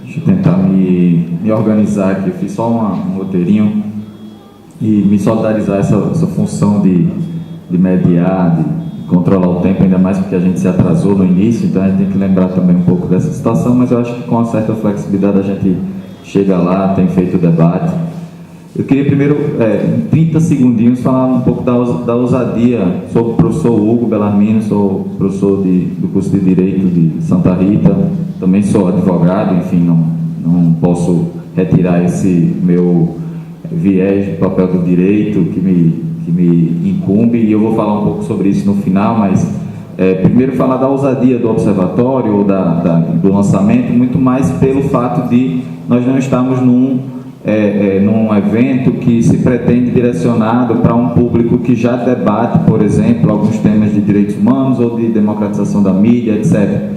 Deixa eu tentar me organizar aqui. Eu fiz só um roteirinho e me solidarizar essa função de mediar, de controlar o tempo, ainda mais porque a gente se atrasou no início, então a gente tem que lembrar também um pouco dessa situação, mas eu acho que com uma certa flexibilidade a gente chega lá, tem feito o debate. Eu queria primeiro, em 30 segundinhos, falar um pouco da ousadia. Sou o professor Hugo Bellarmino, sou professor do curso de Direito de Santa Rita, também sou advogado, enfim, não posso retirar esse meu viés do papel do direito que me incumbe, e eu vou falar um pouco sobre isso no final, mas primeiro falar da ousadia do observatório ou do lançamento, muito mais pelo fato de nós não estarmos num evento que se pretende direcionado para um público que já debate, por exemplo, alguns temas de direitos humanos ou de democratização da mídia, etc.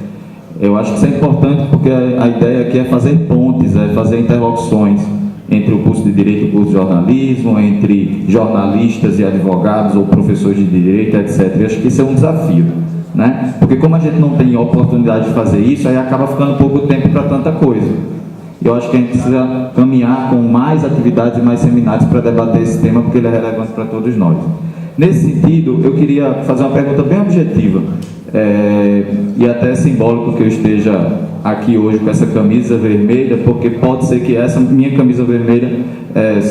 Eu acho que isso é importante porque a ideia aqui é fazer pontes, é fazer interlocuções entre o curso de Direito e o curso de Jornalismo, entre jornalistas e advogados ou professores de Direito, etc. Eu acho que isso é um desafio, né? Porque como a gente não tem oportunidade de fazer isso, aí acaba ficando pouco tempo para tanta coisa. Eu acho que a gente precisa caminhar com mais atividades e mais seminários para debater esse tema, porque ele é relevante para todos nós. Nesse sentido, eu queria fazer uma pergunta bem objetiva, e até simbólico que eu esteja aqui hoje com essa camisa vermelha, porque pode ser que essa minha camisa vermelha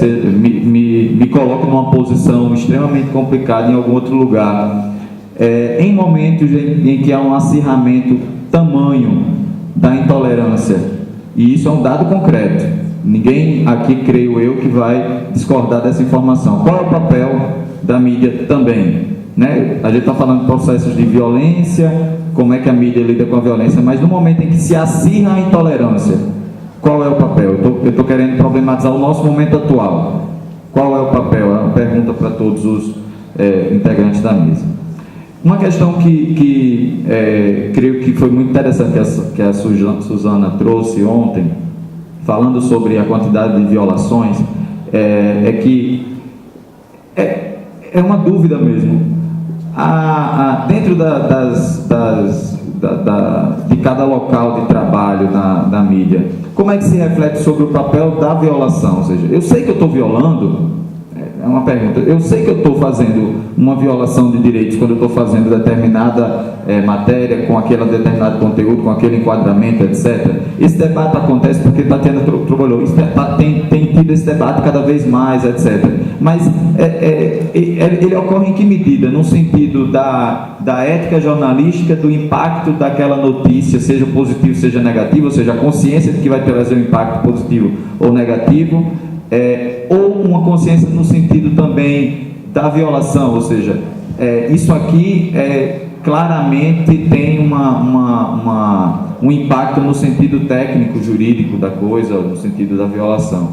me coloque numa posição extremamente complicada em algum outro lugar. Em momentos em que há um acirramento tamanho da intolerância, e isso é um dado concreto, ninguém aqui, creio eu, que vai discordar dessa informação. Qual é o papel da mídia também? Né? A gente está falando de processos de violência, como é que a mídia lida com a violência, mas no momento em que se acirra a intolerância, qual é o papel? Eu estou querendo problematizar o nosso momento atual. Qual é o papel? É uma pergunta para todos os integrantes da mesa. Uma questão que creio que foi muito interessante que a Suzana trouxe ontem, falando sobre a quantidade de violações, que é uma dúvida mesmo. Dentro de cada local de trabalho na mídia, como é que se reflete sobre o papel da violação? Ou seja, eu sei que eu estou violando, é uma pergunta, eu sei que eu estou fazendo uma violação de direitos quando eu estou fazendo determinada matéria, com aquele determinado conteúdo, com aquele enquadramento, etc. Esse debate acontece porque Tatiana trabalhou, tem tido esse debate cada vez mais, etc. Mas ele ocorre em que medida? No sentido da ética jornalística, do impacto daquela notícia, seja positivo, seja negativo, ou seja, a consciência de que vai trazer um impacto positivo ou negativo, ou uma consciência no sentido também da violação, ou seja, isso aqui claramente tem um impacto no sentido técnico, jurídico da coisa, no sentido da violação.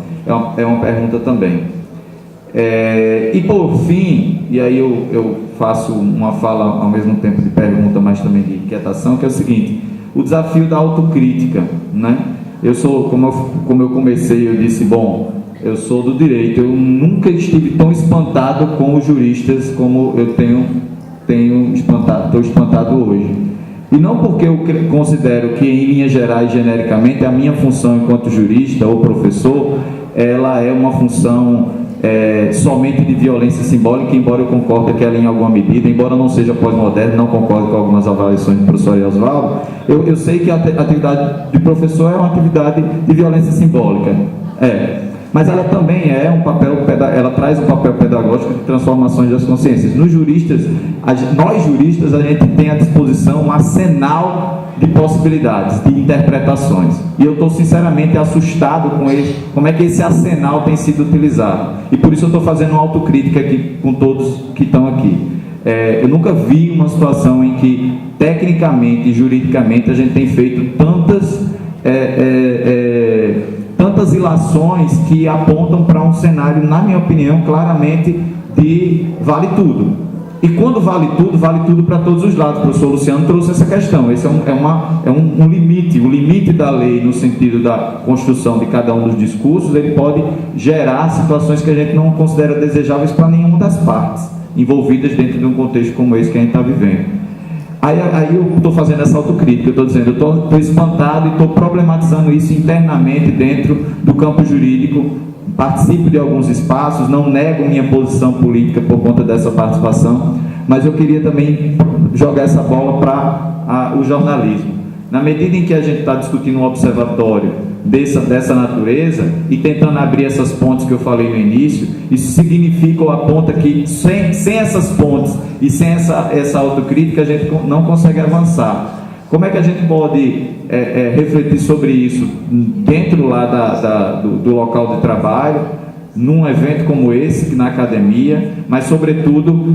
É uma pergunta também. E por fim, e aí eu faço uma fala ao mesmo tempo de pergunta, mas também de inquietação, que é o seguinte: o desafio da autocrítica, né? Eu sou, como eu comecei, eu disse, bom, eu sou do direito, eu nunca estive tão espantado com os juristas como eu estou espantado hoje. E não porque eu considero que, em linhas gerais, genericamente, a minha função enquanto jurista ou professor, ela é uma função somente de violência simbólica, embora eu concorde que ela, em alguma medida, embora não seja pós-moderno, não concordo com algumas avaliações do professor Oswaldo, eu sei que a atividade de professor é uma atividade de violência simbólica. Mas ela também ela traz um papel pedagógico de transformações das consciências. Nós juristas, a gente tem à disposição um arsenal de possibilidades, de interpretações. E eu estou sinceramente assustado com como é que esse arsenal tem sido utilizado. E por isso eu estou fazendo uma autocrítica aqui com todos que estão aqui. Eu nunca vi uma situação em que, tecnicamente e juridicamente, a gente tem feito tantas ilações que apontam para um cenário, na minha opinião, claramente de vale tudo. E quando vale tudo para todos os lados. O professor Luciano trouxe essa questão. Esse é um limite. O limite da lei, no sentido da construção de cada um dos discursos, ele pode gerar situações que a gente não considera desejáveis para nenhuma das partes envolvidas dentro de um contexto como esse que a gente está vivendo. Aí eu estou fazendo essa autocrítica, eu estou dizendo, eu estou espantado e estou problematizando isso internamente dentro do campo jurídico, participo de alguns espaços, não nego minha posição política por conta dessa participação, mas eu queria também jogar essa bola para o jornalismo. Na medida em que a gente está discutindo um observatório dessa natureza e tentando abrir essas pontes que eu falei no início, isso significa ou aponta que sem essas pontes e sem essa autocrítica a gente não consegue avançar. Como é que a gente pode refletir sobre isso dentro lá do local de trabalho, num evento como esse, na academia, mas sobretudo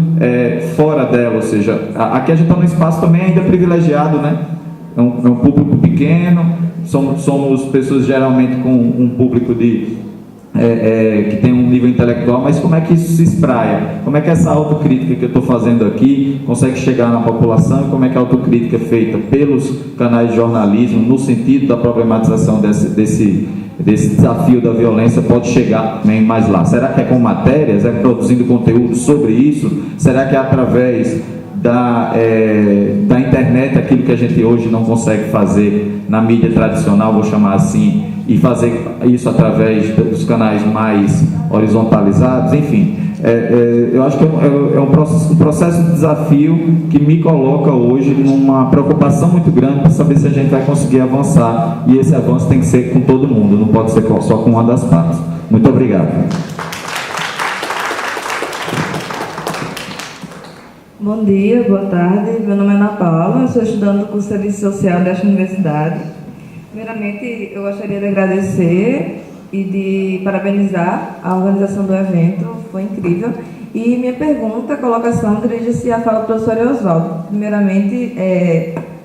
fora dela, ou seja, aqui a gente está num espaço também ainda privilegiado, né? É um público pequeno, somos pessoas geralmente com um público que tem um nível intelectual, mas como é que isso se espraia? Como é que essa autocrítica que eu estou fazendo aqui consegue chegar na população e como é que a autocrítica feita pelos canais de jornalismo, no sentido da problematização desse desafio da violência, pode chegar também mais lá? Será que é com matérias? É produzindo conteúdo sobre isso? Será que é através da internet, aquilo que a gente hoje não consegue fazer na mídia tradicional, vou chamar assim, e fazer isso através dos canais mais horizontalizados? Enfim, eu acho que é um processo de desafio que me coloca hoje numa preocupação muito grande para saber se a gente vai conseguir avançar, e esse avanço tem que ser com todo mundo, não pode ser só com uma das partes. Muito obrigado. Bom dia, boa tarde. Meu nome é Ana Paula, sou estudante do curso de Serviço Social desta universidade. Primeiramente, eu gostaria de agradecer e de parabenizar a organização do evento, foi incrível. E minha pergunta, colocação, dirige-se à fala do professor Oswaldo. Primeiramente,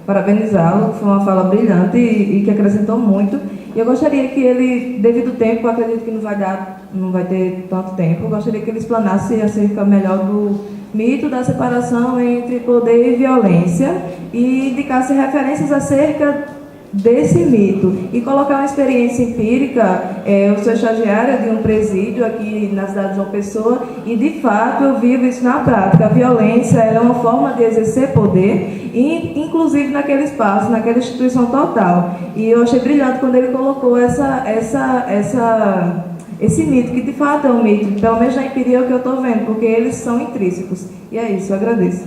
parabenizá-lo, foi uma fala brilhante e que acrescentou muito. E eu gostaria que ele, devido ao tempo, eu acredito que não vai ter tanto tempo, eu gostaria que ele explanasse acerca melhor do mito da separação entre poder e violência e indicasse referências acerca desse mito e colocar uma experiência empírica. Eu sou estagiária de um presídio aqui na cidade de João Pessoa e, de fato, eu vivo isso na prática. A violência é uma forma de exercer poder, e, inclusive naquele espaço, naquela instituição total. E eu achei brilhante quando ele colocou esse mito, que de fato é um mito, pelo menos na empiria é o que eu estou vendo, porque eles são intrínsecos. E é isso, eu agradeço.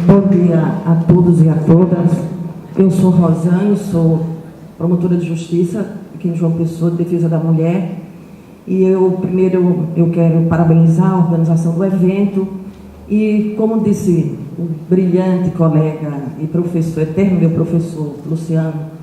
Bom dia a todos e a todas. Eu sou Rosane, sou promotora de justiça aqui em João Pessoa, de defesa da mulher. E primeiro eu quero parabenizar a organização do evento. E, como disse o brilhante colega e professor, eterno meu professor Luciano,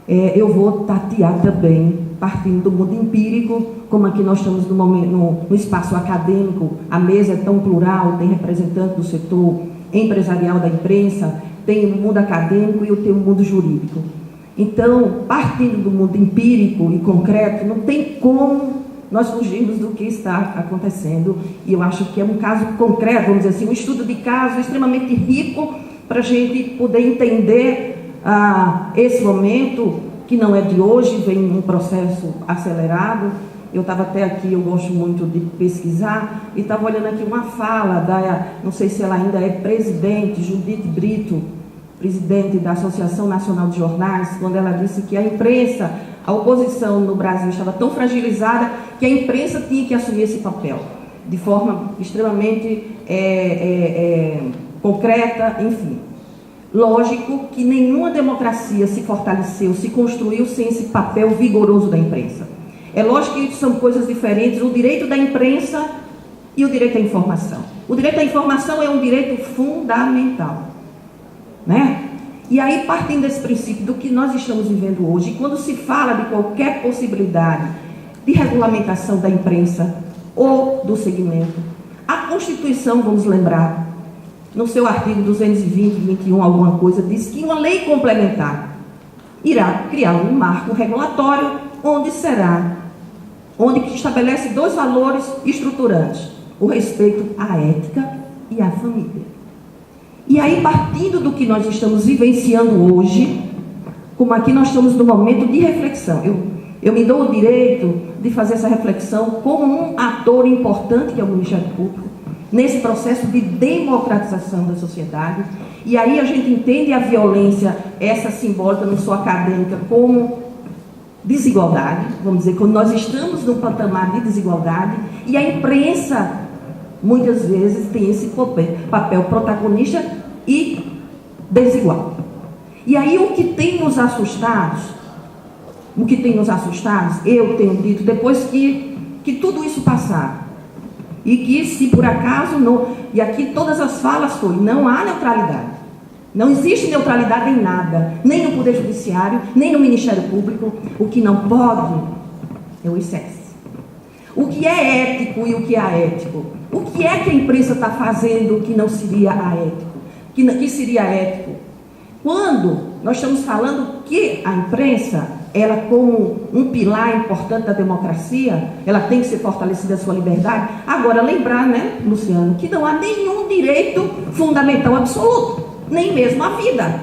eu vou tatear também, partindo do mundo empírico, como aqui nós estamos no espaço acadêmico, a mesa é tão plural, tem representante do setor empresarial da imprensa, tem o mundo acadêmico e eu tenho o mundo jurídico. Então, partindo do mundo empírico e concreto, não tem como nós fugirmos do que está acontecendo, e eu acho que é um caso concreto, vamos dizer assim, um estudo de caso extremamente rico para a gente poder entender esse momento, que não é de hoje, vem um processo acelerado. Eu estava até aqui, eu gosto muito de pesquisar, e estava olhando aqui uma fala não sei se ela ainda é presidente, Judith Brito, presidente da Associação Nacional de Jornais, quando ela disse que a imprensa, a oposição no Brasil estava tão fragilizada que a imprensa tinha que assumir esse papel, de forma extremamente concreta, enfim. Lógico que nenhuma democracia se fortaleceu, se construiu sem esse papel vigoroso da imprensa. É lógico que são coisas diferentes, o direito da imprensa e o direito à informação. O direito à informação é um direito fundamental, né? E aí, partindo desse princípio do que nós estamos vivendo hoje, quando se fala de qualquer possibilidade de regulamentação da imprensa ou do segmento, a Constituição, vamos lembrar, no seu artigo 220, 21, alguma coisa, diz que uma lei complementar irá criar um marco regulatório onde estabelece dois valores estruturantes: o respeito à ética e à família. E aí, partindo do que nós estamos vivenciando hoje, como aqui nós estamos no momento de reflexão, eu me dou o direito de fazer essa reflexão como um ator importante que é o Ministério Público, nesse processo de democratização da sociedade. E aí a gente entende a violência, essa simbólica, não só acadêmica, como desigualdade, vamos dizer, quando nós estamos num patamar de desigualdade, e a imprensa, muitas vezes, tem esse papel protagonista e desigual. E aí o que tem nos assustados, eu tenho dito, depois que tudo isso passar, e que se por acaso, e aqui todas as falas foi, não há neutralidade. Não existe neutralidade em nada, nem no Poder Judiciário, nem no Ministério Público. O que não pode é o excesso. O que é ético e o que é aético? O que é que a imprensa está fazendo que não seria aético? Que seria ético? Quando nós estamos falando que a imprensa, ela como um pilar importante da democracia, ela tem que ser fortalecida a sua liberdade. Agora, lembrar, né, Luciano, que não há nenhum direito fundamental absoluto. Nem mesmo a vida.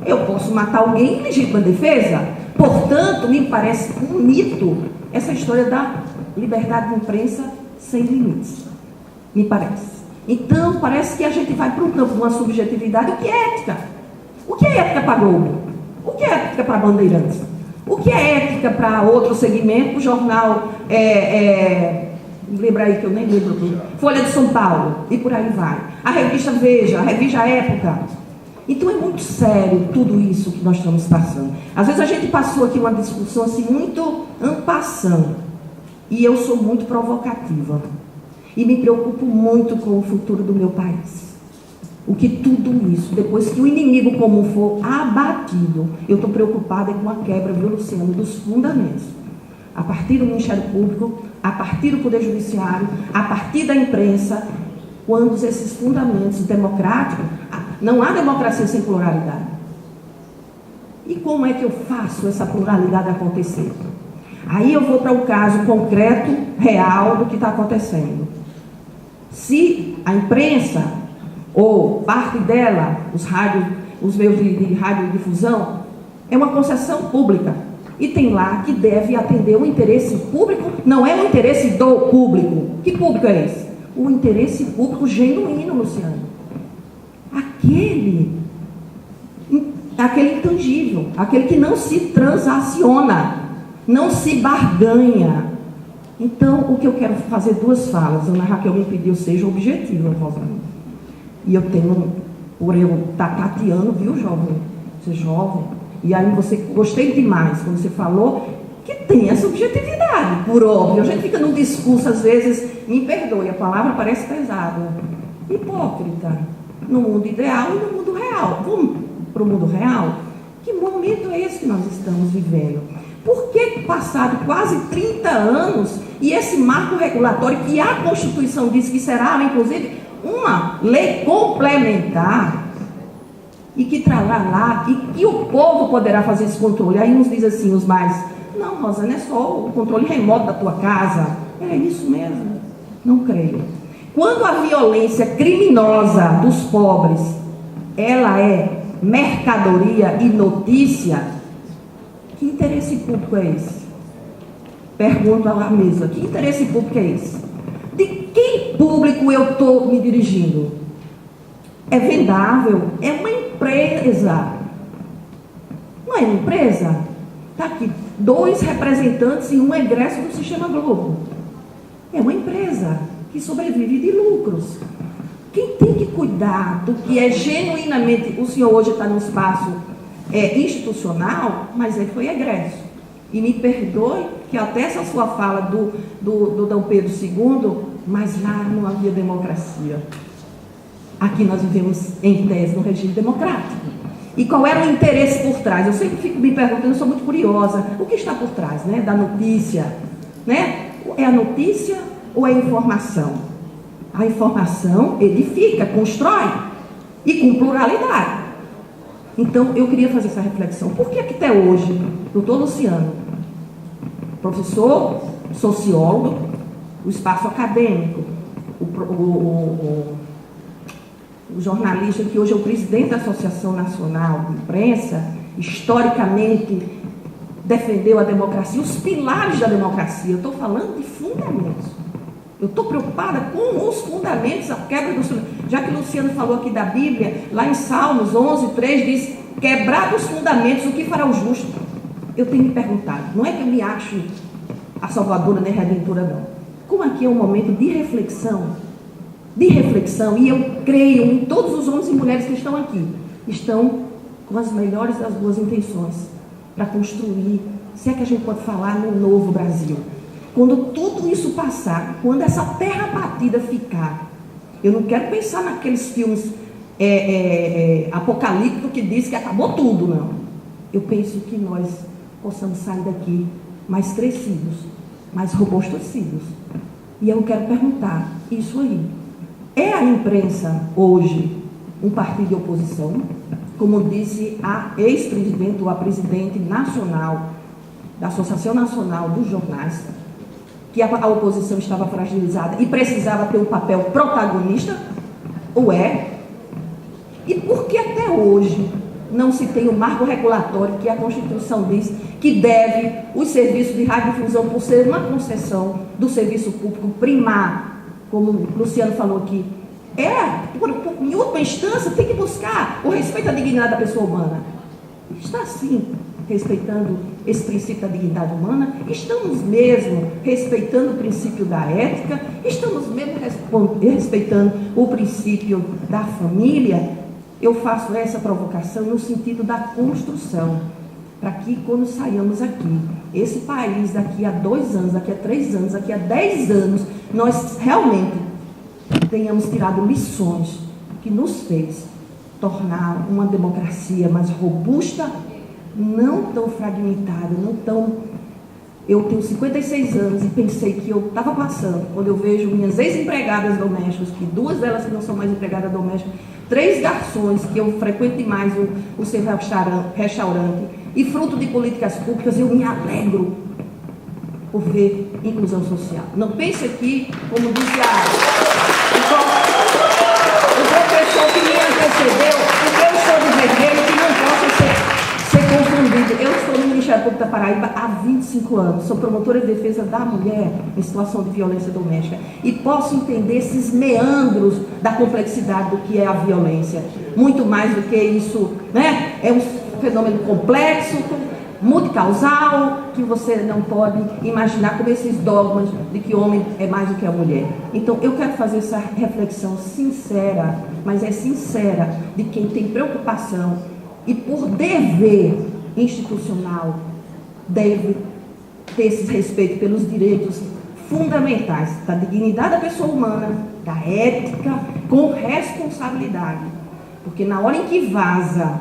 Eu posso matar alguém em legítima defesa. Portanto, me parece um mito essa história da liberdade de imprensa sem limites. Me parece. Então, parece que a gente vai para um campo de uma subjetividade. O que é ética? O que é ética para a Globo? O que é ética para a Bandeirantes? O que é ética para outro segmento? O jornal, lembra aí que eu nem lembro tudo. Folha de São Paulo, e por aí vai. A revista Veja, a revista Época. Então é muito sério tudo isso que nós estamos passando. Às vezes a gente passou aqui uma discussão assim muito en passant, e eu sou muito provocativa. E me preocupo muito com o futuro do meu país. O que tudo isso, depois que o inimigo comum for abatido, eu estou preocupada com a quebra, viu, Luciano, dos fundamentos. A partir do Ministério Público, a partir do Poder Judiciário, a partir da imprensa, quando esses fundamentos democráticos, não há democracia sem pluralidade. E como é que eu faço essa pluralidade acontecer? Aí eu vou para o caso concreto, real, do que está acontecendo. Se a imprensa, ou parte dela, os meios de radiodifusão, é uma concessão pública, e tem lá que deve atender o interesse público, não é o interesse do público. Que público é esse? O interesse público genuíno, Luciano. Aquele intangível, aquele que não se transaciona, não se barganha. Então, o que eu quero fazer duas falas. A Ana Raquel me pediu, seja objetiva, Rosana. E eu tenho, por eu estar tateando, viu, jovem? Você é jovem. E aí gostei demais quando você falou que tem essa objetividade, por óbvio. A gente fica num discurso, às vezes, me perdoe, a palavra parece pesada. Hipócrita. No mundo ideal e no mundo real. Vamos para o mundo real? Que momento é esse que nós estamos vivendo? Por que passado quase 30 anos e esse marco regulatório que a Constituição diz que será, inclusive, uma lei complementar e que trará lá e que o povo poderá fazer esse controle? Aí uns dizem assim, os mais, não, Rosa, não é só o controle remoto da tua casa. É isso mesmo? Não creio. Quando a violência criminosa dos pobres, ela é mercadoria e notícia, que interesse público é esse? Pergunto à mesa, que interesse público é esse? De que público eu estou me dirigindo? É vendável? É uma empresa. Não é uma empresa? Está aqui, 2 representantes e um egresso do Sistema Globo. É uma empresa que sobrevive de lucros. Quem tem que cuidar do que é genuinamente... O senhor hoje está num espaço institucional, mas ele foi egresso. E me perdoe que até essa sua fala do Dom Pedro II, mas lá não havia democracia. Aqui nós vivemos, em tese, no regime democrático. E qual era o interesse por trás? Eu sempre fico me perguntando, eu sou muito curiosa. O que está por trás, né, da notícia? Né? É a notícia ou é a informação? A informação edifica, constrói e com pluralidade. Então, eu queria fazer essa reflexão. Por que até hoje, doutor Luciano, professor, sociólogo, o espaço acadêmico, o jornalista que hoje é o presidente da Associação Nacional de Imprensa, historicamente defendeu a democracia, os pilares da democracia, eu estou falando de fundamentos. Eu estou preocupada com os fundamentos, a quebra dos fundamentos. Já que o Luciano falou aqui da Bíblia, lá em Salmos 11, 3, diz: quebrar os fundamentos, o que fará o justo? Eu tenho me perguntado, não é que eu me acho a salvadora nem a redentora, não. Como aqui é um momento de reflexão, e eu creio em todos os homens e mulheres que estão aqui, estão com as melhores das boas intenções, para construir, se é que a gente pode falar, no novo Brasil. Quando tudo isso passar, quando essa terra batida ficar, eu não quero pensar naqueles filmes apocalípticos que diz que acabou tudo, não. Eu penso que nós possamos sair daqui mais crescidos, mais robustecidos. E eu quero perguntar, isso aí, é a imprensa hoje um partido de oposição? Como disse a ex-presidente ou a presidente nacional da Associação Nacional dos Jornais, que a oposição estava fragilizada e precisava ter um papel protagonista? Ou é? E por que até hoje não se tem o marco regulatório que a Constituição diz que deve os serviços de radiodifusão, por ser uma concessão do serviço público, primar, como o Luciano falou aqui, em última instância, tem que buscar o respeito à dignidade da pessoa humana. Está sim respeitando esse princípio da dignidade humana? Estamos mesmo respeitando o princípio da ética? Estamos mesmo respeitando o princípio da família? Eu faço essa provocação no sentido da construção, para que quando saiamos aqui, esse país daqui a 2 anos, daqui a 3 anos, daqui a 10 anos, nós realmente tenhamos tirado lições que nos fez tornar uma democracia mais robusta, não tão fragmentada, não tão... Eu tenho 56 anos e pensei que eu estava passando, quando eu vejo minhas ex-empregadas domésticas, que 2 delas que não são mais empregadas domésticas, 3 garçons, que eu frequento demais o seu restaurante, e fruto de políticas públicas, eu me alegro por ver inclusão social. Não pense aqui, como disse o professor que me antecedeu, porque eu sou de vermelho, que não posso ser confundido. Eu estou no Ministério Público da Paraíba há 25 anos, sou promotora de defesa da mulher em situação de violência doméstica e posso entender esses meandros da complexidade do que é a violência. Muito mais do que isso, né? É um fenômeno complexo, multicausal, que você não pode imaginar como esses dogmas de que o homem é mais do que a mulher. Então, eu quero fazer essa reflexão sincera, mas é sincera, de quem tem preocupação e por dever institucional deve ter esse respeito pelos direitos fundamentais da dignidade da pessoa humana, da ética, com responsabilidade. Porque na hora em que vaza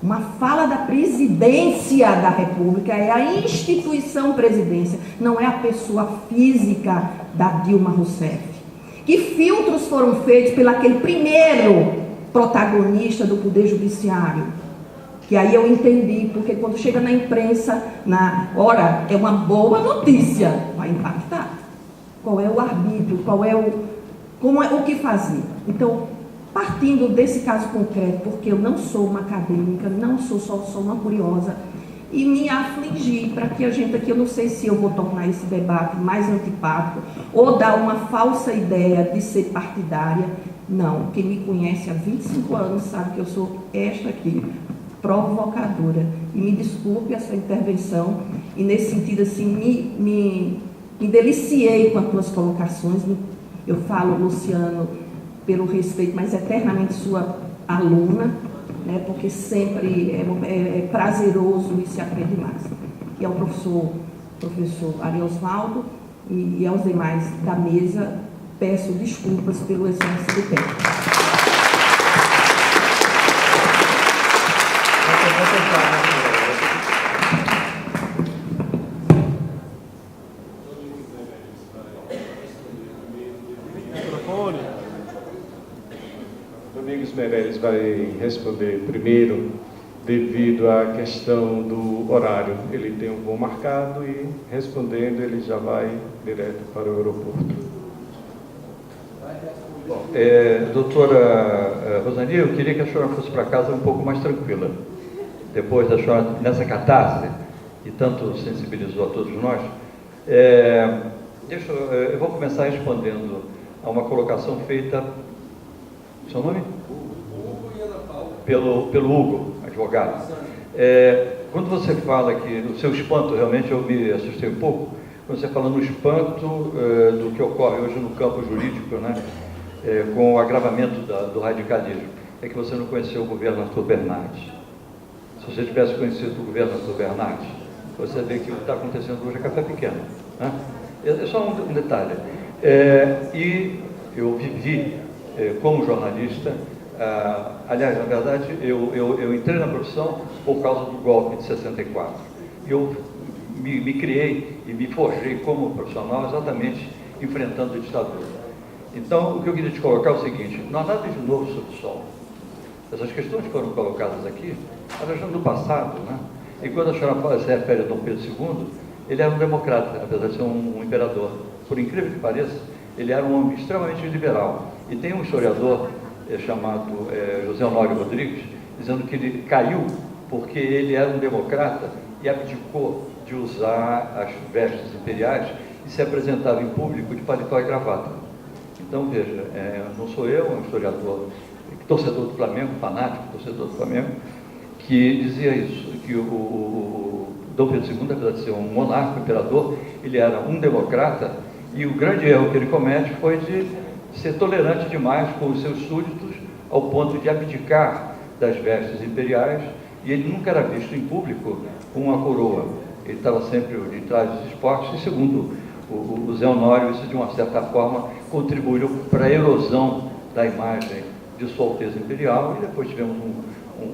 uma fala da presidência da República, é a instituição presidência, não é a pessoa física da Dilma Rousseff. Que filtros foram feitos pelo aquele primeiro protagonista do Poder Judiciário? Que aí eu entendi, porque quando chega na imprensa, é uma boa notícia, vai impactar. Qual é o arbítrio, o que fazer? Então, partindo desse caso concreto, porque eu não sou uma acadêmica, não sou uma curiosa, e me afligir para que a gente aqui, eu não sei se eu vou tornar esse debate mais antipático, ou dar uma falsa ideia de ser partidária. Não, quem me conhece há 25 anos sabe que eu sou esta aqui, provocadora. E me desculpe essa intervenção, e nesse sentido, assim, me deliciei com as tuas colocações. Eu falo, Luciano, pelo respeito, mas eternamente sua aluna, né, porque sempre é prazeroso e se aprende mais. E ao professor Ariosvaldo e aos demais da mesa, peço desculpas pelo excesso do tempo. Domingos Meirelles vai responder primeiro, devido à questão do horário. Ele tem um voo marcado e, respondendo, ele já vai direto para o aeroporto. Bom, doutora Rosani, eu queria que a senhora fosse para casa um pouco mais tranquila. Depois da senhora, nessa catástrofe, que tanto sensibilizou a todos nós, Eu vou começar respondendo a uma colocação feita, seu nome? Pelo Hugo, advogado. Quando você fala que o seu espanto, realmente eu me assustei um pouco, quando você fala no espanto do que ocorre hoje no campo jurídico, né, com o agravamento do radicalismo, é que você não conheceu o governo Arthur Bernardes. Se você tivesse conhecido o governo Arthur Bernardes, você vê que o que está acontecendo hoje é café pequeno. Né? É só um detalhe. E eu vivi como jornalista, aliás, na verdade, eu entrei na profissão por causa do golpe de 64. Eu me criei e me forjei como profissional exatamente enfrentando a ditadura. Então, o que eu queria te colocar é o seguinte: não há nada de novo sob o sol. Essas questões que foram colocadas aqui, elas são do passado, né? E quando a senhora se refere a Dom Pedro II, ele era um democrata, apesar de ser um imperador. Por incrível que pareça, ele era um homem extremamente liberal. E tem um historiador chamado José Honório Rodrigues, dizendo que ele caiu porque ele era um democrata e abdicou de usar as vestes imperiais e se apresentava em público de paletó e gravata. Então, veja, não sou eu, um historiador, torcedor do Flamengo, fanático torcedor do Flamengo, que dizia isso, que o Dom Pedro II, apesar de ser um monarca, um imperador, ele era um democrata, e o grande erro que ele comete foi de ser tolerante demais com os seus súditos, ao ponto de abdicar das vestes imperiais, e ele nunca era visto em público com uma coroa. Ele estava sempre de trás dos esportes, e segundo o Zé Honório, isso de uma certa forma contribuiu para a erosão da imagem de Sua Alteza Imperial, e depois tivemos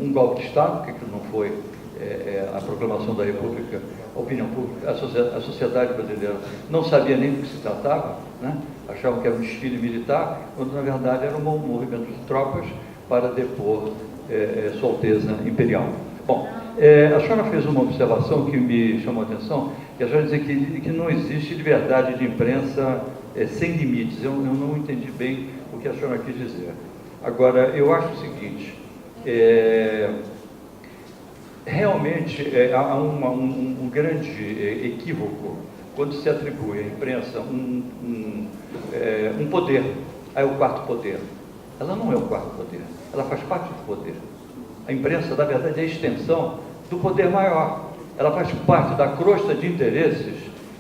um golpe de Estado, que não foi a proclamação da República, a opinião pública, a sociedade brasileira não sabia nem do que se tratava, né? Achavam que era um desfile militar, quando na verdade era um movimento de tropas para depor Sua Alteza Imperial. Bom, a senhora fez uma observação que me chamou a atenção, que a senhora dizia que não existe liberdade de imprensa sem limites. Eu não entendi bem o que a senhora quis dizer. Agora, eu acho o seguinte, realmente há um grande equívoco quando se atribui à imprensa um poder. É o quarto poder. Ela não é o quarto poder, ela faz parte do poder. A imprensa, na verdade, é a extensão do poder maior. Ela faz parte da crosta de interesses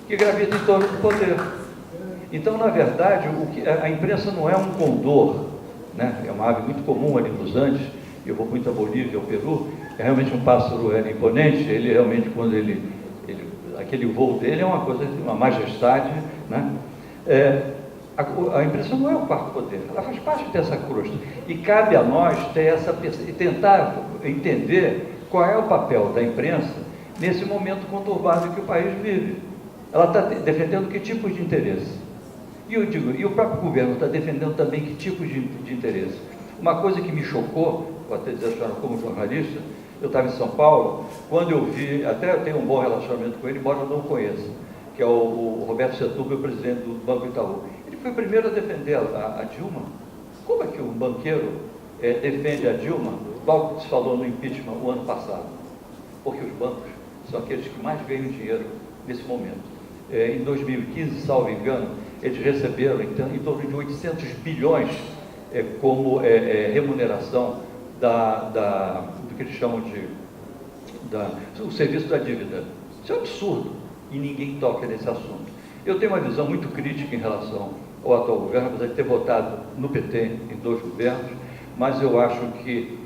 que gravita em torno do poder. Então, na verdade, a imprensa não é um condor, né? É uma ave muito comum ali nos Andes. Eu vou muito à Bolívia, ao Peru. É realmente um pássaro imponente. Ele realmente, quando aquele voo dele é uma coisa, uma majestade, né? A imprensa não é o quarto poder, ela faz parte dessa crosta. E cabe a nós tentar entender qual é o papel da imprensa nesse momento conturbado que o país vive. Ela está defendendo que tipos de interesse? E eu digo, e o próprio governo está defendendo também que tipos de interesse? Uma coisa que me chocou, vou até dizer a senhora como jornalista, eu estava em São Paulo, quando eu vi, até eu tenho um bom relacionamento com ele, embora eu não o conheça, que é o Roberto Setúbal, o presidente do Banco Itaú. Ele foi o primeiro a defender a Dilma. Como é que um banqueiro defende a Dilma, igual se falou no impeachment o ano passado? Porque os bancos são aqueles que mais ganham dinheiro nesse momento. Em 2015, salvo engano, eles receberam em torno de 800 bilhões como remuneração do que eles chamam o serviço da dívida. Isso é um absurdo e ninguém toca nesse assunto. Eu tenho uma visão muito crítica em relação ao atual governo, apesar de ter votado no PT em 2 governos, mas eu acho que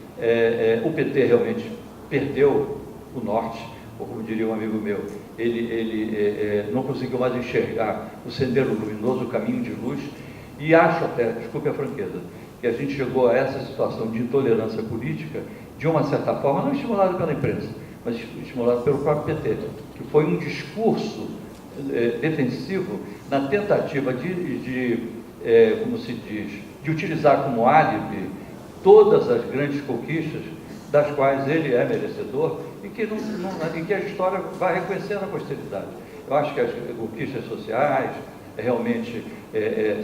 o PT realmente perdeu o norte, ou como diria um amigo meu, ele não conseguiu mais enxergar o sendero luminoso, o caminho de luz, e acho até, desculpe a franqueza, que a gente chegou a essa situação de intolerância política, de uma certa forma, não estimulada pela imprensa, mas estimulada pelo próprio PT, que foi um discurso defensivo na tentativa como se diz, de utilizar como álibi todas as grandes conquistas das quais ele é merecedor e que a história vai reconhecer na posteridade. Eu acho que as conquistas sociais realmente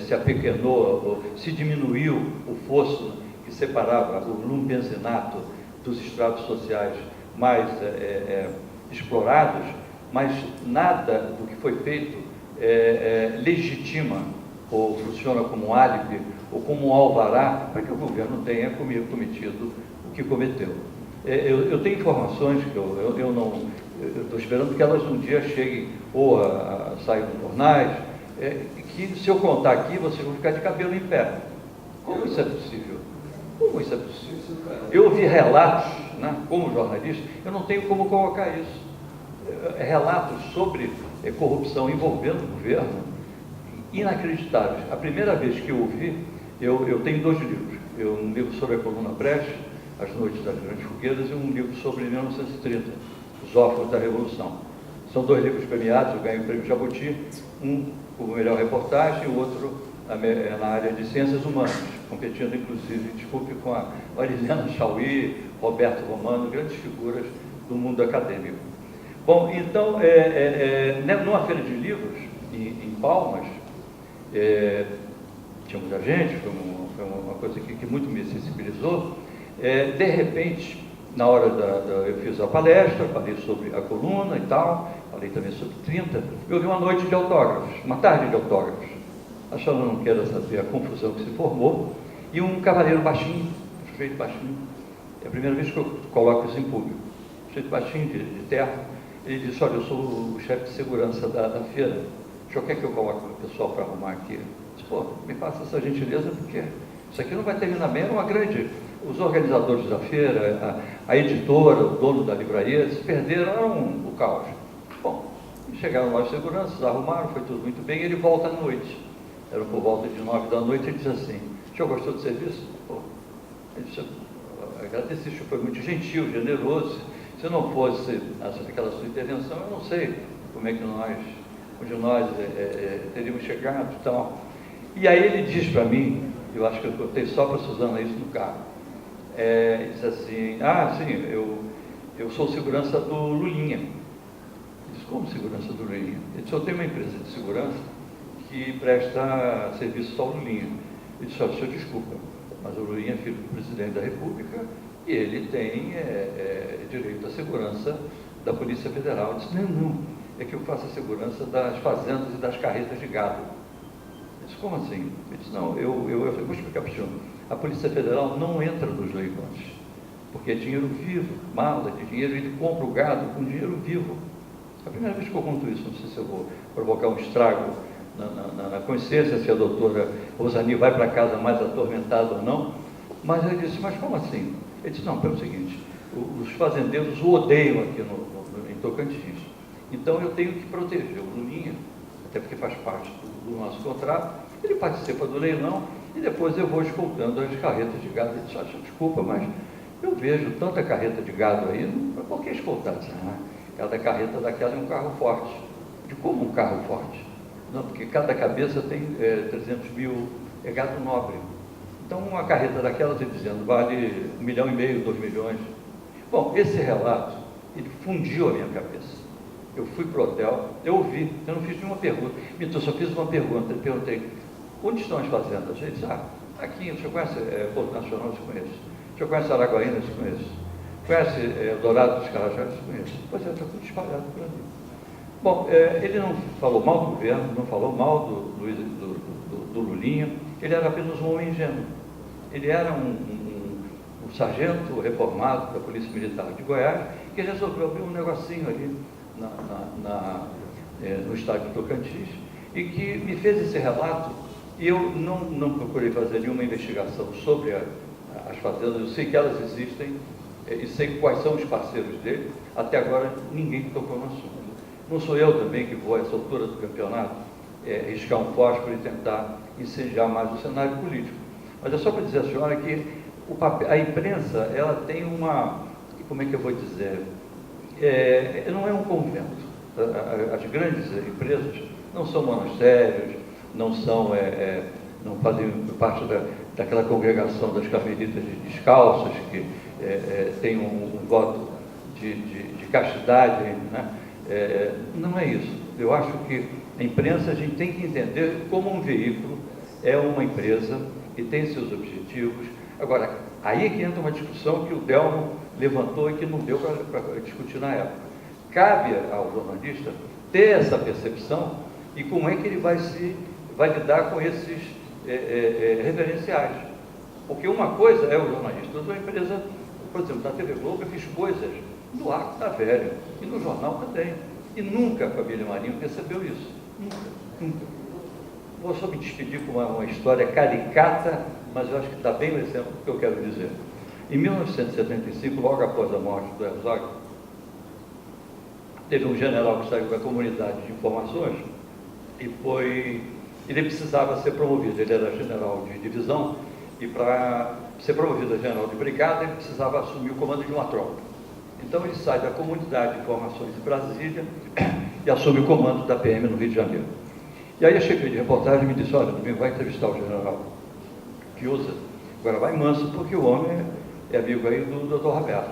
se apequenou, se diminuiu o fosso que separava o lumpensenato dos estratos sociais mais explorados, mas nada do que foi feito legitima ou funciona como um álibi ou como um alvará para que o governo tenha cometido o que cometeu. Eu tenho informações que eu estou esperando que elas um dia cheguem ou a sair nos jornais, que se eu contar aqui, vocês vão ficar de cabelo em pé. Como isso é possível? Como isso é possível? Eu ouvi relatos, né, como jornalista, eu não tenho como colocar isso. Relatos sobre corrupção envolvendo o governo, inacreditáveis. A primeira vez que eu ouvi, eu tenho 2 livros. Um livro sobre a coluna Brecht, As Noites das Grandes Fogueiras, e um livro sobre 1930, Os Órfãos da Revolução. São 2 livros premiados, eu ganhei o prêmio Jabuti, um como melhor reportagem e o outro na área de ciências humanas, competindo inclusive, desculpe, com a Marilena Chauí, Roberto Romano, grandes figuras do mundo acadêmico. Bom, então, numa feira de livros, em Palmas, tinha muita gente, foi uma coisa que muito me sensibilizou. De repente, na hora eu fiz a palestra, falei sobre a coluna e tal, falei também sobre 30, eu vi uma noite de autógrafos, uma tarde de autógrafos. A senhora não queira saber a confusão que se formou, e um cavaleiro baixinho, um sujeito baixinho, é a primeira vez que eu coloco isso em público, um sujeito baixinho, de terno, ele disse: olha, eu sou o chefe de segurança da feira, o senhor quer que eu coloque o pessoal para arrumar aqui? Eu disse: pô, me faça essa gentileza, porque isso aqui não vai terminar bem. Era uma grande... Os organizadores da feira, a editora, o dono da livraria, se perderam, era o caos. Bom, chegaram lá os seguranças, arrumaram, foi tudo muito bem, e ele volta à noite. Era por volta de 9 da noite, ele diz assim: o senhor gostou do serviço? Pô, ele disse: agradeci, o senhor foi muito gentil, generoso. Se não fosse aquela sua intervenção, eu não sei como é que onde nós teríamos chegado e tal. E aí ele diz para mim, eu acho que eu contei só para a Suzana isso no carro, diz assim: sim, eu sou segurança do Lulinha. Eu disse: como segurança do Lulinha? Ele disse: eu tenho uma empresa de segurança que presta serviço só ao Lulinha. Eu disse: olha, senhor, desculpa, mas o Lulinha é filho do presidente da República e ele tem direito à segurança da Polícia Federal. Eu disse: não, é que eu faço a segurança das fazendas e das carretas de gado. Eu disse: como assim? Ele disse: não, eu vou explicar para o senhor. A Polícia Federal não entra nos leilões, porque é dinheiro vivo, mala de dinheiro, ele compra o gado com dinheiro vivo. É a primeira vez que eu conto isso, não sei se eu vou provocar um estrago na consciência, se a doutora Rosani vai para casa mais atormentada ou não, mas ele disse: mas como assim? Ele disse: não, pelo seguinte, os fazendeiros o odeiam aqui em Tocantins, então eu tenho que proteger o Lulinha, até porque faz parte do nosso contrato, ele participa do leilão e depois eu vou escoltando as carretas de gado. Ele disse: desculpa, mas eu vejo tanta carreta de gado aí, por que escoltar? Cada carreta daquela é um carro forte. De como um carro forte? Não, porque cada cabeça tem 300 mil, é gado nobre. Então uma carreta daquelas, ele dizendo, vale 1,5 milhão, 2 milhões. Bom, esse relato, ele fundiu a minha cabeça. Eu fui para o hotel, eu ouvi, eu não fiz nenhuma pergunta. Eu só fiz uma pergunta, eu perguntei: onde estão as fazendas? Ele disse: aqui, o senhor conhece Porto Nacional? Eu conheço. O senhor conhece Araguaína? Eu conheço. Conhece Dourado dos Carajás? Eu conheço. Pois está tudo espalhado por ali. Bom, ele não falou mal do governo, não falou mal do Lulinha, ele era apenas um homem ingênuo. Ele era um sargento reformado da Polícia Militar de Goiás, que resolveu abrir um negocinho ali no estádio de Tocantins, e que me fez esse relato, e eu não procurei fazer nenhuma investigação sobre as fazendas. Eu sei que elas existem, e sei quais são os parceiros dele. Até agora ninguém tocou no assunto. Não sou eu também que vou, a essa altura do campeonato, riscar um fósforo e tentar incendiar mais o cenário político. Mas é só para dizer à senhora que a imprensa, ela tem como é que eu vou dizer, não é um convento. As grandes empresas não são monastérios, não fazem parte daquela congregação das carmelitas descalças, que tem um voto de castidade, né? Não é isso. Eu acho que a imprensa, a gente tem que entender como um veículo é uma empresa e tem seus objetivos. Agora, aí é que entra uma discussão que o Delmo levantou e que não deu para discutir na época. Cabe ao jornalista ter essa percepção E como é que ele vai lidar com esses referenciais? Porque uma coisa é o jornalista, outra empresa, por exemplo, na TV Globo eu fiz coisas do Arco da Velha, e no jornal também. E nunca a família Marinho percebeu isso. Nunca, nunca. Vou só me despedir com uma história caricata, mas eu acho que está bem o exemplo do que eu quero dizer. Em 1975, logo após a morte do Herzog, teve um general que saiu da comunidade de informações e ele precisava ser promovido. Ele era general de divisão e para ser promovido a general de brigada ele precisava assumir o comando de uma tropa. Então ele sai da comunidade de informações de Brasília e assume o comando da PM no Rio de Janeiro. E aí a chefia de reportagem me disse: olha, domingo vai entrevistar o general Fiuza, agora vai manso, porque o homem é amigo aí do Dr. Roberto.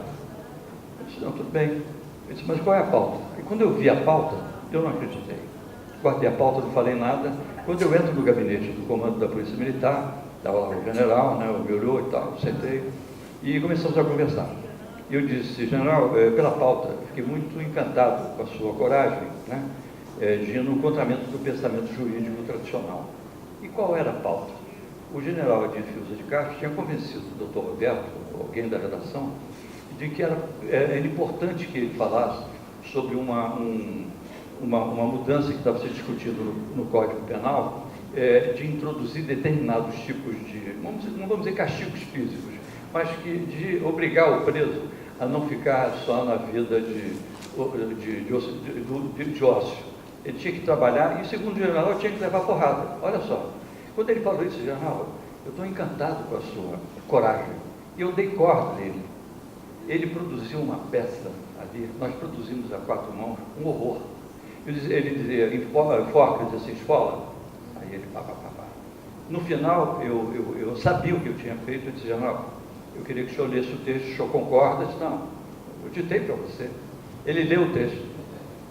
Eu disse: não, tudo bem. Eu disse: mas qual é a pauta? E quando eu vi a pauta, eu não acreditei. Guardei a pauta, não falei nada. Quando eu entro no gabinete do comando da Polícia Militar, estava lá o general, né, o me olhou e tal, eu sentei e começamos a conversar. E eu disse: general, pela pauta, fiquei muito encantado com a sua coragem, né, de ir no encontramento do pensamento jurídico tradicional. E qual era a pauta? O general Adir Fiuza de Castro tinha convencido o doutor Roberto, alguém da redação, de que era importante que ele falasse sobre uma mudança que estava sendo discutida no Código Penal, de introduzir determinados tipos de, não vamos dizer castigos físicos, mas de obrigar o preso a não ficar só na vida de ócio. Ele tinha que trabalhar e, segundo o general, tinha que levar porrada. Olha só, quando ele falou isso, general, eu estou encantado com a sua coragem. E eu dei corda nele. Ele produziu uma peça ali, nós produzimos a 4 mãos, um horror. Ele dizia, enfoca, dizia assim, esfola. Aí ele, pá. No final, eu sabia o que eu tinha feito. Eu disse: general, eu queria que o senhor lesse o texto, o senhor concorda? Eu disse: não, eu ditei para você. Ele leu o texto.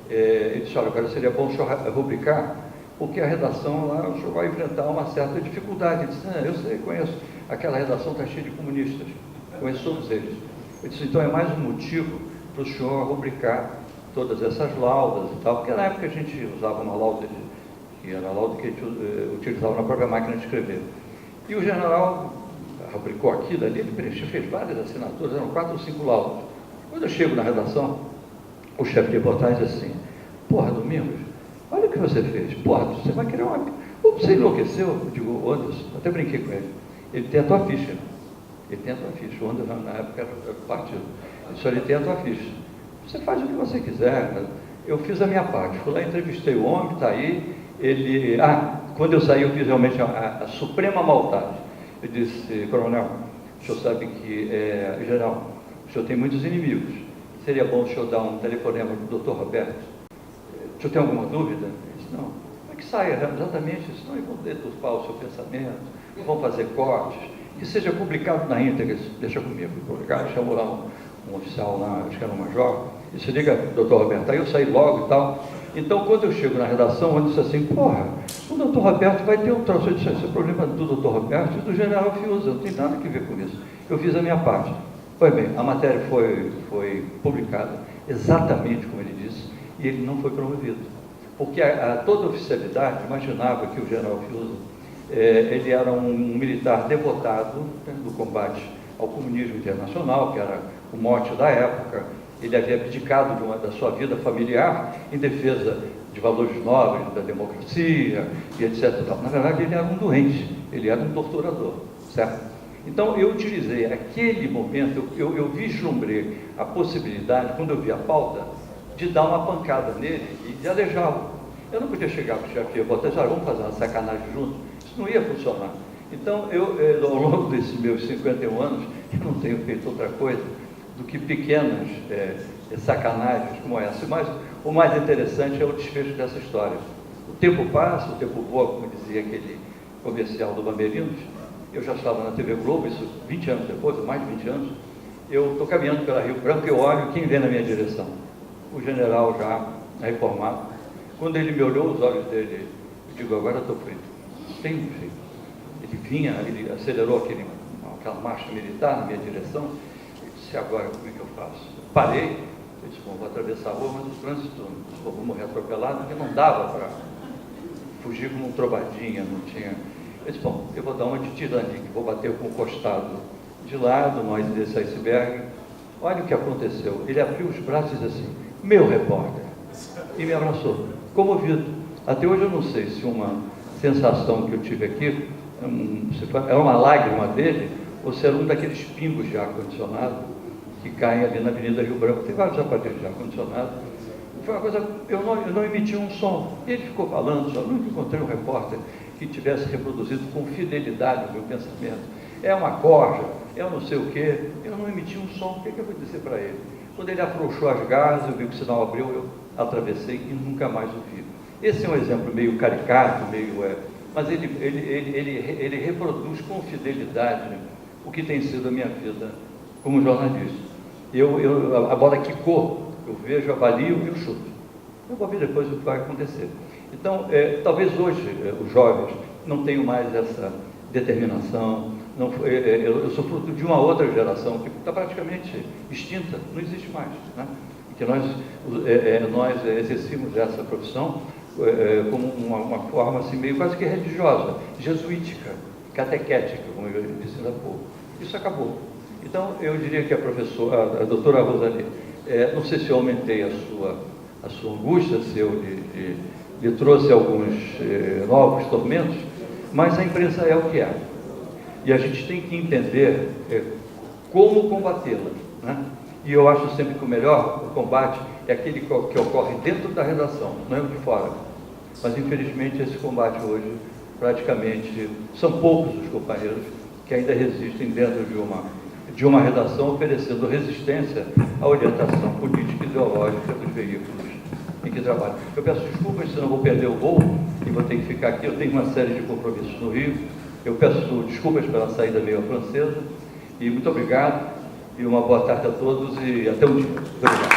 Ele disse: olha, agora seria bom o senhor rubricar, porque a redação lá, o senhor vai enfrentar uma certa dificuldade. Ele disse: eu sei, conheço. Aquela redação está cheia de comunistas. Conheço todos eles. Eu disse: então é mais um motivo para o senhor rubricar todas essas laudas e tal, porque na época a gente usava uma lauda, que era a lauda que a gente utilizava na própria máquina de escrever. E o general rubricou aquilo ali, ele preencheu, fez várias assinaturas, eram 4 ou 5 laudas. Quando eu chego na redação, o chefe de reportagem diz assim: porra, Domingos, olha o que você fez. Porra, você vai criar uma... Você enlouqueceu? Eu digo: Anderson, até brinquei com ele. Ele tem a tua ficha. Ele tem a tua ficha. O Anderson, na época, era do partido. Ele disse: ele tem a tua ficha. Você faz o que você quiser. Eu fiz a minha parte. Fui lá, entrevistei o homem, está aí. Ele... quando eu saí, eu fiz realmente a suprema maldade. Eu disse: coronel, o senhor sabe que, geral, o senhor tem muitos inimigos. Seria bom o senhor dar um telefonema para o doutor Roberto? O senhor tem alguma dúvida? Ele disse: não. É que saia exatamente, senão eles vão deturpar o seu pensamento, vão fazer cortes, que seja publicado na íntegra. Deixa comigo. Chamou lá um oficial lá, acho que era um major, e disse: liga, doutor Roberto. Aí eu saí logo e tal. Então, quando eu chego na redação, eu disse assim: porra, o doutor Roberto vai ter um troço. Eu disse: esse é o problema do doutor Roberto e do general Fiuza, não tem nada a ver com isso. Eu fiz a minha parte. Pois bem, a matéria foi publicada exatamente como ele disse, e ele não foi promovido. Porque toda a oficialidade imaginava que o general Fiuza, ele era um militar devotado, né, do combate ao comunismo internacional, que era o mote da época. Ele havia abdicado da sua vida familiar em defesa de valores nobres, da democracia e etc. Na verdade, ele era um doente, ele era um torturador, certo? Então, eu utilizei aquele momento, eu vislumbrei a possibilidade, quando eu vi a pauta, de dar uma pancada nele e de aleijá-lo. Eu não podia chegar para o chefe e botar: vamos fazer uma sacanagem junto. Isso não ia funcionar. Então, ao longo desses meus 51 anos, eu não tenho feito outra coisa do que pequenas sacanagens como essa. Mas o mais interessante é o desfecho dessa história. O tempo passa, o tempo voa, como dizia aquele comercial do Bamberinos. Eu já estava na TV Globo, isso 20 anos depois, mais de 20 anos. Eu estou caminhando pela Rio Branco e eu olho quem vem na minha direção. O general já reformado. Quando ele me olhou, os olhos dele, eu digo: agora eu estou frito. Tem um jeito. Ele acelerou aquela marcha militar na minha direção. Eu disse: agora como é que eu faço? Parei. Eu disse: bom, vou atravessar a rua, mas o trânsito, vou morrer atropelado, porque não dava para fugir como um trovadinha, não tinha... Eu disse, bom, eu vou dar uma de Titanic, vou bater com o costado de lado, nós desse iceberg. Olha o que aconteceu. Ele abriu os braços e disse assim, meu repórter, e me abraçou, comovido. Até hoje eu não sei se uma sensação que eu tive aqui era uma lágrima dele, ou se era um daqueles pingos de ar-condicionado que caem ali na Avenida Rio Branco. Tem vários aparelhos de ar-condicionado. Foi uma coisa, eu não emiti um som. E ele ficou falando, só nunca encontrei um repórter que tivesse reproduzido com fidelidade o meu pensamento. É uma corja, é não sei o quê. Eu não emiti um som. O que eu vou dizer para ele? Quando ele afrouxou as garras, eu vi que o sinal abriu, eu atravessei e nunca mais o vi. Esse é um exemplo meio caricato, mas ele reproduz com fidelidade o que tem sido a minha vida como jornalista. A bola quicou, eu vejo, avalio e eu chuto. Eu vou ver depois o que vai acontecer. Então, talvez hoje os jovens não tenham mais essa determinação. Eu sou fruto de uma outra geração que está praticamente extinta, não existe mais, né? E que nós exercimos essa profissão como uma forma assim, meio quase que religiosa, jesuítica, catequética, como eu disse ainda há pouco. Isso acabou. Então, eu diria que a doutora Rosali, não sei se eu aumentei a sua angústia, se eu lhe trouxe alguns novos tormentos, mas a imprensa é o que é. E a gente tem que entender como combatê-la, né? E eu acho sempre que o melhor combate é aquele que ocorre dentro da redação, não é o de fora. Mas, infelizmente, esse combate hoje, praticamente, são poucos os companheiros que ainda resistem dentro de uma redação, oferecendo resistência à orientação política e ideológica dos veículos em que trabalham. Eu peço desculpas, senão vou perder o voo e vou ter que ficar aqui. Eu tenho uma série de compromissos no Rio. Eu peço desculpas pela saída meio francesa. E muito obrigado, e uma boa tarde a todos, e até um dia. Muito obrigado.